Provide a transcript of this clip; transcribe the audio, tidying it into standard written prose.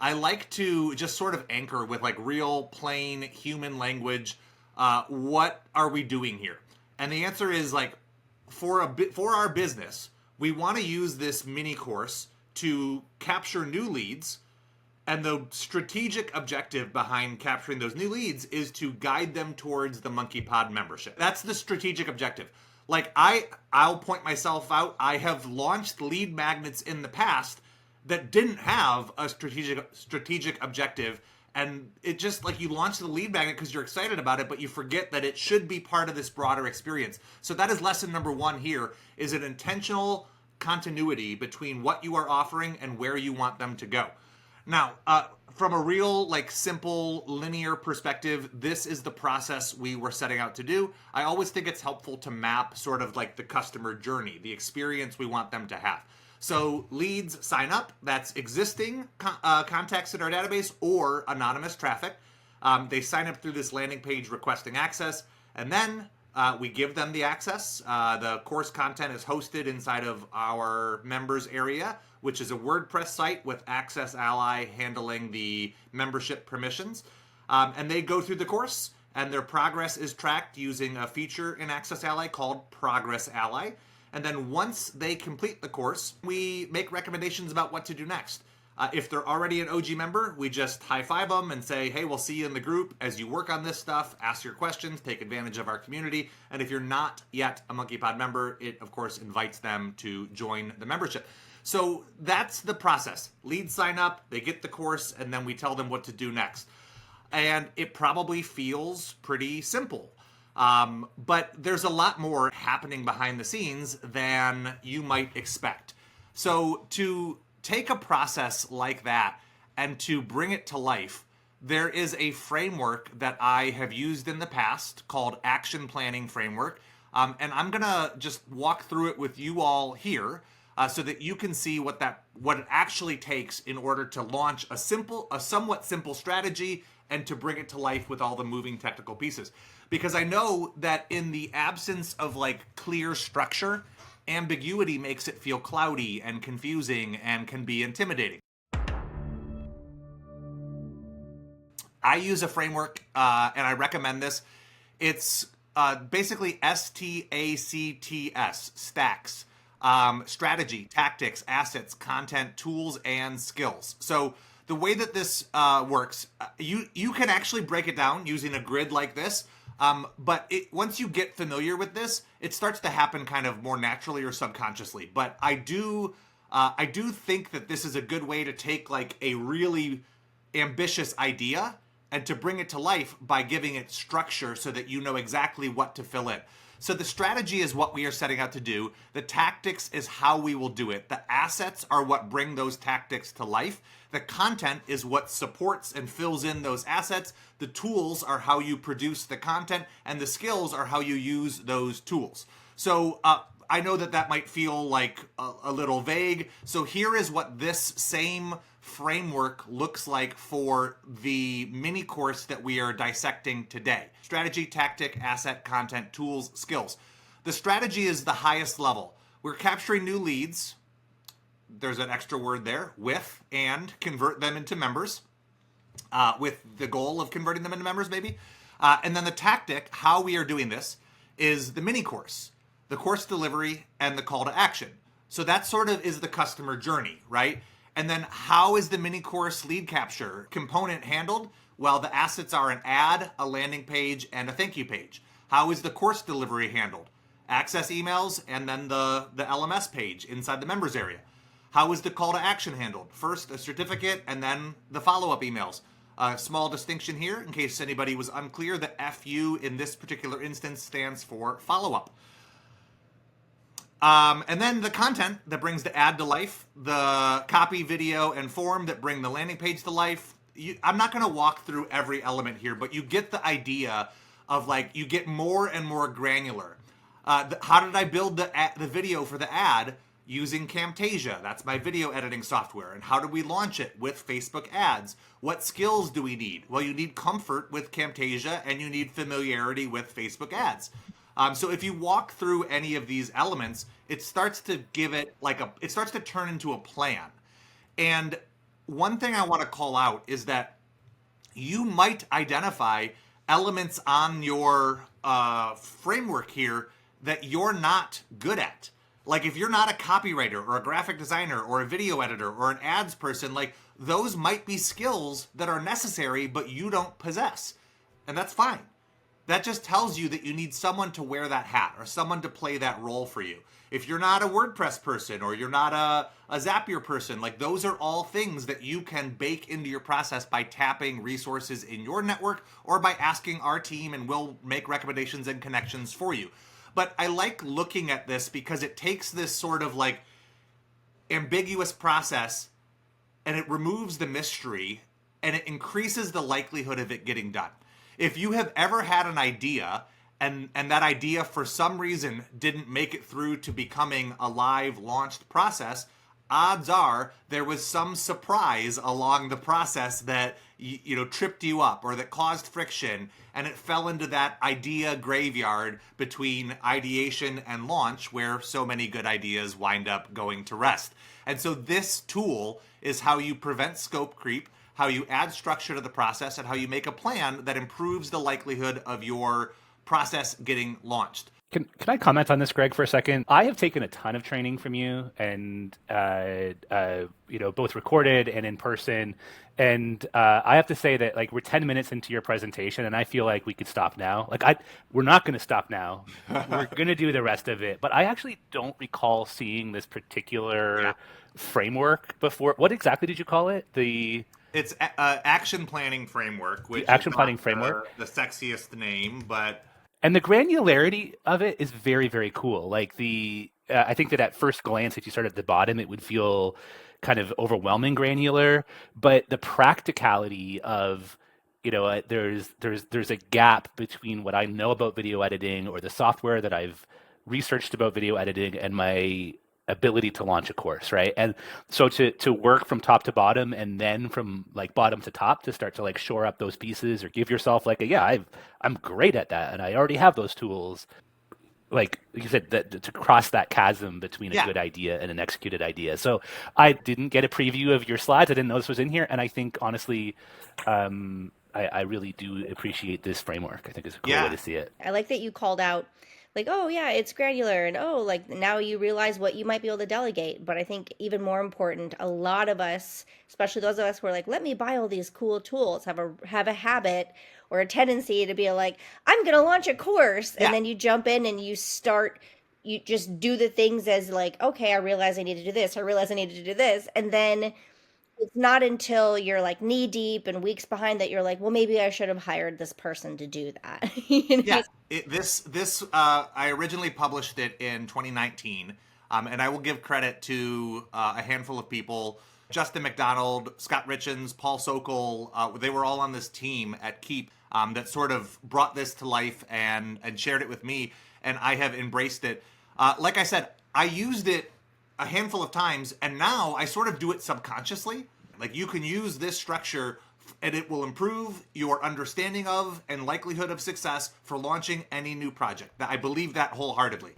I like to just sort of anchor with like real plain human language. What are we doing here? And the answer is like for our business, we want to use this mini course to capture new leads, and the strategic objective behind capturing those new leads is to guide them towards the Monkey Pod membership. That's the strategic objective. Like I'll point myself out. I have launched lead magnets in the past that didn't have a strategic objective, and it just like you launch the lead magnet because you're excited about it, but you forget that it should be part of this broader experience. So that is lesson number one here, is an intentional continuity between what you are offering and where you want them to go. Now, from a real, like, simple, linear perspective, this is the process we were setting out to do. I always think it's helpful to map sort of like the customer journey, the experience we want them to have. So leads sign up, that's existing contacts in our database or anonymous traffic. They sign up through this landing page requesting access, and then we give them the access. The course content is hosted inside of our members area, which is a WordPress site with Access Ally handling the membership permissions. And they go through the course, and their progress is tracked using a feature in Access Ally called Progress Ally. And then once they complete the course, we make recommendations about what to do next. If they're already an OG member, we just high-five them and say, hey, we'll see you in the group as you work on this stuff, ask your questions, take advantage of our community. And if you're not yet a Monkey Pod member, it, of course, invites them to join the membership. So that's the process. Leads sign up, they get the course, and then we tell them what to do next. And it probably feels pretty simple. But there's a lot more happening behind the scenes than you might expect. So to take a process like that and to bring it to life, there is a framework that I have used in the past called Action Planning Framework. And I'm going to just walk through it with you all here so that you can see what it actually takes in order to launch a somewhat simple strategy and to bring it to life with all the moving technical pieces. Because I know that in the absence of like clear structure, ambiguity makes it feel cloudy and confusing and can be intimidating. I use a framework and I recommend this. It's basically STACTS, stacks. Strategy, tactics, assets, content, tools, and skills. So the way that this works, you can actually break it down using a grid like this. But once you get familiar with this, it starts to happen kind of more naturally or subconsciously. But I do think that this is a good way to take like a really ambitious idea and to bring it to life by giving it structure so that you know exactly what to fill in. So the strategy is what we are setting out to do. The tactics is how we will do it. The assets are what bring those tactics to life. The content is what supports and fills in those assets. The tools are how you produce the content, and the skills are how you use those tools. So I know that might feel like a little vague. So here is what this same framework looks like for the mini course that we are dissecting today. Strategy, tactic, asset, content, tools, skills. The strategy is the highest level. We're capturing new leads. There's an extra word there, with, and convert them into members, with the goal of converting them into members maybe. And then the tactic, how we are doing this, is the mini course, the course delivery, and the call to action. So that sort of is the customer journey, right? And then how is the mini course lead capture component handled? Well, the assets are an ad, a landing page, and a thank you page. How is the course delivery handled? Access emails and then the LMS page inside the members area. How is the call to action handled? First, a certificate, and then the follow-up emails. A small distinction here, in case anybody was unclear, the FU in this particular instance stands for follow-up. And then the content that brings the ad to life, the copy, video, and form that bring the landing page to life. I'm not going to walk through every element here, but you get the idea of like, you get more and more granular. How did I build the video for the ad? Using Camtasia, that's my video editing software. And how do we launch it? With Facebook ads. What skills do we need? Well, you need comfort with Camtasia and you need familiarity with Facebook ads. So if you walk through any of these elements, it starts to give it like it starts to turn into a plan. And one thing I want to call out is that you might identify elements on your framework here that you're not good at. Like if you're not a copywriter or a graphic designer or a video editor or an ads person, like those might be skills that are necessary, but you don't possess. And that's fine. That just tells you that you need someone to wear that hat or someone to play that role for you. If you're not a WordPress person or you're not a Zapier person, like those are all things that you can bake into your process by tapping resources in your network or by asking our team, and we'll make recommendations and connections for you. But I like looking at this because it takes this sort of like ambiguous process and it removes the mystery and it increases the likelihood of it getting done. If you have ever had an idea and that idea for some reason didn't make it through to becoming a live launched process, odds are there was some surprise along the process that tripped you up or that caused friction, and it fell into that idea graveyard between ideation and launch where so many good ideas wind up going to rest. And so this tool is how you prevent scope creep, how you add structure to the process, and how you make a plan that improves the likelihood of your process getting launched. Can I comment on this, Greg, for a second? I have taken a ton of training from you, and both recorded and in person. And I have to say that like we're 10 minutes into your presentation, and I feel like we could stop now. We're not going to stop now. We're going to do the rest of it. But I actually don't recall seeing this particular framework before. What exactly did you call it? It's action planning framework, which action planning framework, the sexiest name, but. And the granularity of it is very, very cool. Like I think that at first glance, if you start at the bottom, it would feel kind of overwhelming granular. But the practicality of, there's a gap between what I know about video editing or the software that I've researched about video editing and my ability to launch a course, right? And so to work from top to bottom and then from like bottom to top to start to like shore up those pieces or give yourself like I'm great at that and I already have those tools. Like you said, that to cross that chasm between a good idea and an executed idea. So I didn't get a preview of your slides. I didn't know this was in here, and I think honestly, I really do appreciate this framework. I think it's a cool way to see it. I like that you called out like, oh yeah, it's granular, and oh, like now you realize what you might be able to delegate. But I think even more important, a lot of us, especially those of us who are like, let me buy all these cool tools, have a habit or a tendency to be like, I'm gonna launch a course, and then you jump in and you just do the things as like, okay, I realize I need to do this, I realize I need to do this, and then it's not until you're like knee deep and weeks behind that you're like, well, maybe I should have hired this person to do that. Yeah, I originally published it in 2019, and I will give credit to a handful of people: Justin McDonald, Scott Richens, Paul Sokol. They were all on this team at Keep that sort of brought this to life and shared it with me, and I have embraced it. Like I said, I used it a handful of times, and now I sort of do it subconsciously. Like you can use this structure and it will improve your understanding of and likelihood of success for launching any new project. I believe that wholeheartedly.